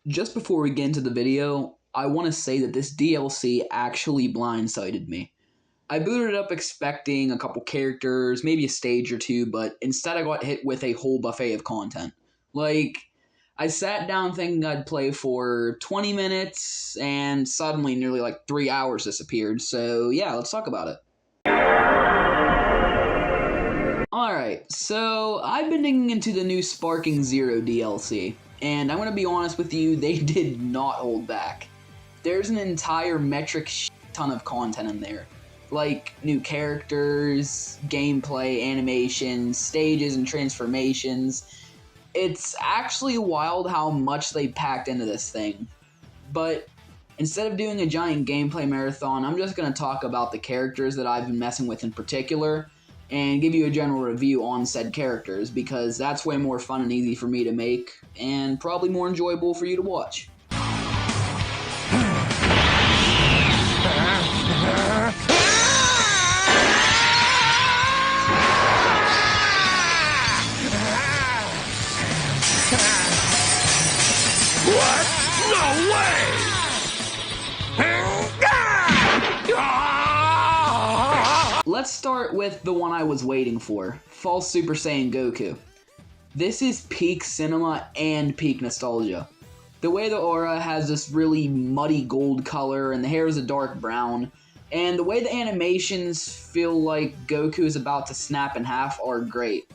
Just before we get into the video, I want to say that this DLC actually blindsided me. I booted it up expecting a couple characters, maybe a stage or two, but instead I got hit with a whole buffet of content. I sat down thinking I'd play for 20 minutes, and suddenly nearly 3 hours disappeared, so yeah, let's talk about it. Alright, so I've been digging into the new Sparking Zero DLC, and I'm going to be honest with you, they did not hold back. There's an entire metric ton of content in there. Like new characters, gameplay, animations, stages, and transformations. It's actually wild how much they packed into this thing. But instead of doing a giant gameplay marathon, I'm just going to talk about the characters that I've been messing with in particular, and give you a general review on said characters, because that's way more fun and easy for me to make, and probably more enjoyable for you to watch. What? No way! Let's start with the one I was waiting for, False Super Saiyan Goku. This is peak cinema and peak nostalgia. The way the aura has this really muddy gold color and the hair is a dark brown, and the way the animations feel like Goku is about to snap in half are great.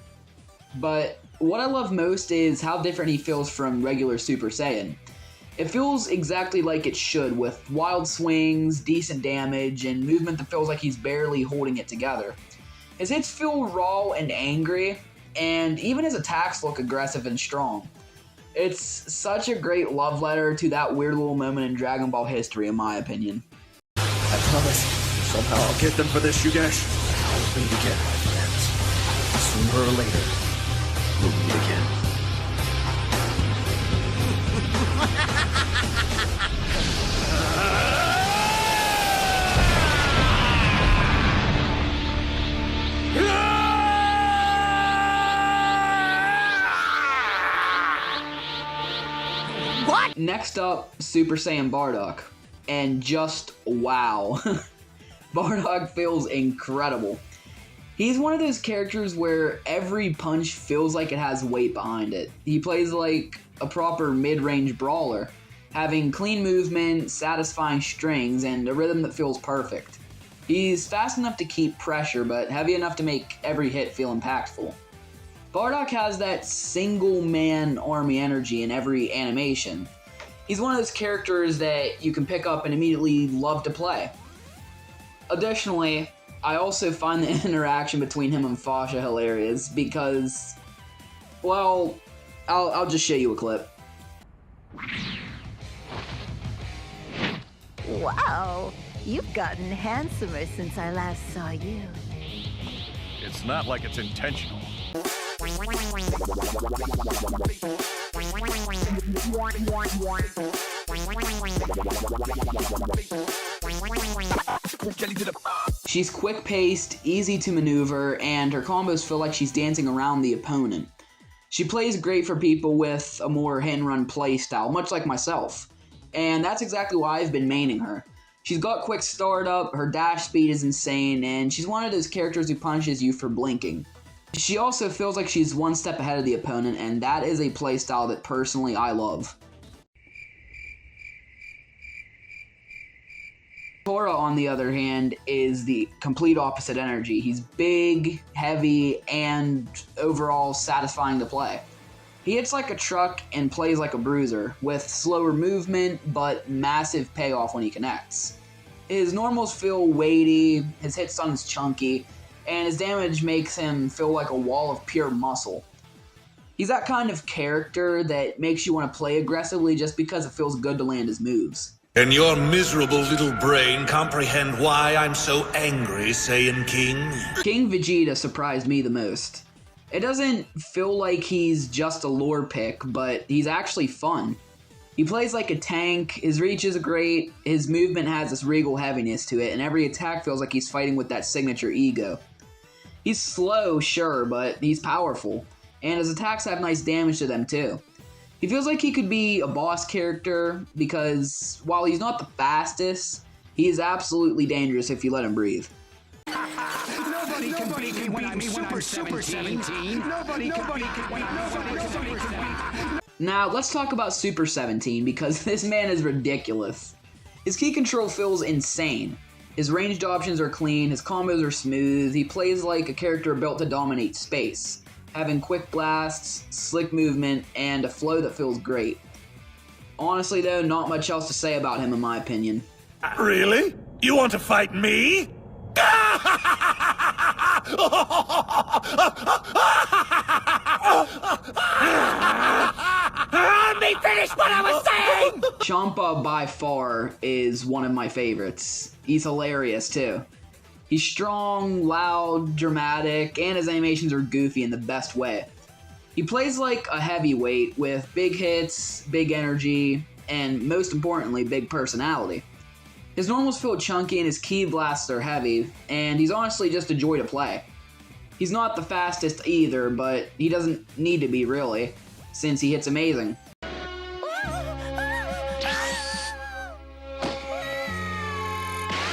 But what I love most is how different he feels from regular Super Saiyan. It feels exactly like it should, with wild swings, decent damage, and movement that feels like he's barely holding it together. His hits feel raw and angry, and even his attacks look aggressive and strong. It's such a great love letter to that weird little moment in Dragon Ball history, in my opinion. I promise, somehow I'll get them for this, Shugesh. We'll meet again, my friends. Sooner or later, we'll meet again. What? Next up, Super Saiyan Bardock. And just wow. Bardock feels incredible. He's one of those characters where every punch feels like it has weight behind it. He plays like a proper mid-range brawler, having clean movement, satisfying strings, and a rhythm that feels perfect. He's fast enough to keep pressure, but heavy enough to make every hit feel impactful. Bardock has that single-man army energy in every animation. He's one of those characters that you can pick up and immediately love to play. Additionally, I also find the interaction between him and Fasha hilarious because, well, I'll just show you a clip. Wow, you've gotten handsomer since I last saw you. It's not like it's intentional. She's quick-paced, easy to maneuver, and her combos feel like she's dancing around the opponent. She plays great for people with a more hit-and-run playstyle, much like myself. And that's exactly why I've been maining her. She's got quick startup, her dash speed is insane, and she's one of those characters who punishes you for blinking. She also feels like she's one step ahead of the opponent, and that is a playstyle that personally I love. Tora, on the other hand, is the complete opposite energy. He's big, heavy, and overall satisfying to play. He hits like a truck and plays like a bruiser, with slower movement, but massive payoff when he connects. His normals feel weighty, his hit stun is chunky, and his damage makes him feel like a wall of pure muscle. He's that kind of character that makes you want to play aggressively just because it feels good to land his moves. Can your miserable little brain comprehend why I'm so angry, Saiyan King? King Vegeta surprised me the most. It doesn't feel like he's just a lore pick, but he's actually fun. He plays like a tank, his reach is great, his movement has this regal heaviness to it, and every attack feels like he's fighting with that signature ego. He's slow, sure, but he's powerful, and his attacks have nice damage to them too. He feels like he could be a boss character because while he's not the fastest, he is absolutely dangerous if you let him breathe. Nobody can beat me when I'm Super 17. Nobody can beat me. Now, let's talk about Super 17 because this man is ridiculous. His key control feels insane. His ranged options are clean, his combos are smooth, he plays like a character built to dominate space, having quick blasts, slick movement, and a flow that feels great. Honestly though, not much else to say about him in my opinion. Really? You want to fight me? Let me finish what I was saying! Champa by far is one of my favorites. He's hilarious too. He's strong, loud, dramatic, and his animations are goofy in the best way. He plays like a heavyweight with big hits, big energy, and most importantly, big personality. His normals feel chunky and his key blasts are heavy, and he's honestly just a joy to play. He's not the fastest either, but he doesn't need to be really, since he hits amazing.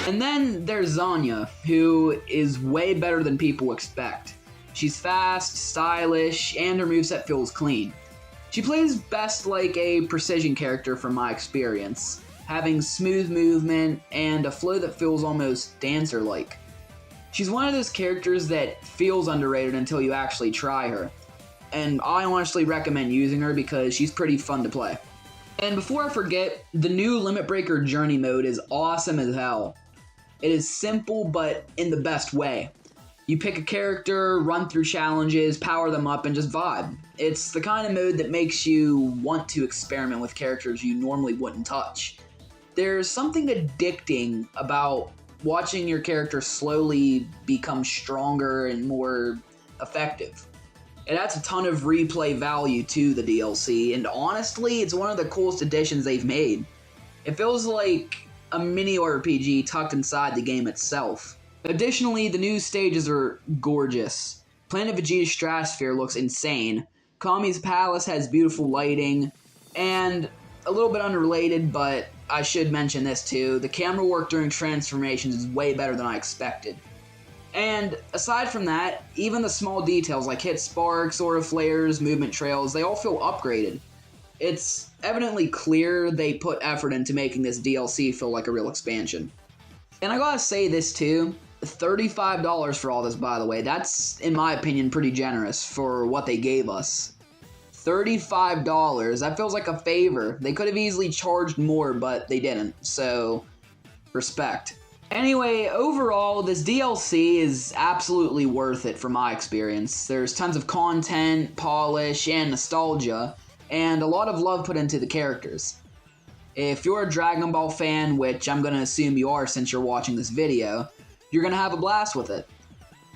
And then there's Zanya, who is way better than people expect. She's fast, stylish, and her moveset feels clean. She plays best like a precision character from my experience, having smooth movement and a flow that feels almost dancer-like. She's one of those characters that feels underrated until you actually try her, and I honestly recommend using her because she's pretty fun to play. And before I forget, the new Limit Breaker Journey mode is awesome as hell. It is simple, but in the best way. You pick a character, run through challenges, power them up, and just vibe. It's the kind of mode that makes you want to experiment with characters you normally wouldn't touch. There's something addicting about watching your character slowly become stronger and more effective. It adds a ton of replay value to the DLC, and honestly, it's one of the coolest additions they've made. It feels like a mini RPG tucked inside the game itself. Additionally, the new stages are gorgeous. Planet Vegeta's stratosphere looks insane. Kami's palace has beautiful lighting, and a little bit unrelated, but I should mention this too, the camera work during transformations is way better than I expected. And aside from that, even the small details like hit sparks, aura flares, movement trails, they all feel upgraded. It's evidently clear they put effort into making this DLC feel like a real expansion. And I gotta say this too, $35 for all this, by the way. That's, in my opinion, pretty generous for what they gave us. $35, that feels like a favor. They could have easily charged more, but they didn't, so respect. Anyway, overall, this DLC is absolutely worth it from my experience. There's tons of content, polish, and nostalgia, and a lot of love put into the characters. If you're a Dragon Ball fan, which I'm going to assume you are since you're watching this video, you're going to have a blast with it.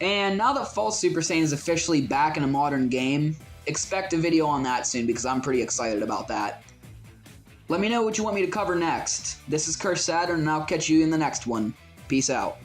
And now that False Super Saiyan is officially back in a modern game, expect a video on that soon because I'm pretty excited about that. Let me know what you want me to cover next. This is Curse Saturn, and I'll catch you in the next one. Peace out.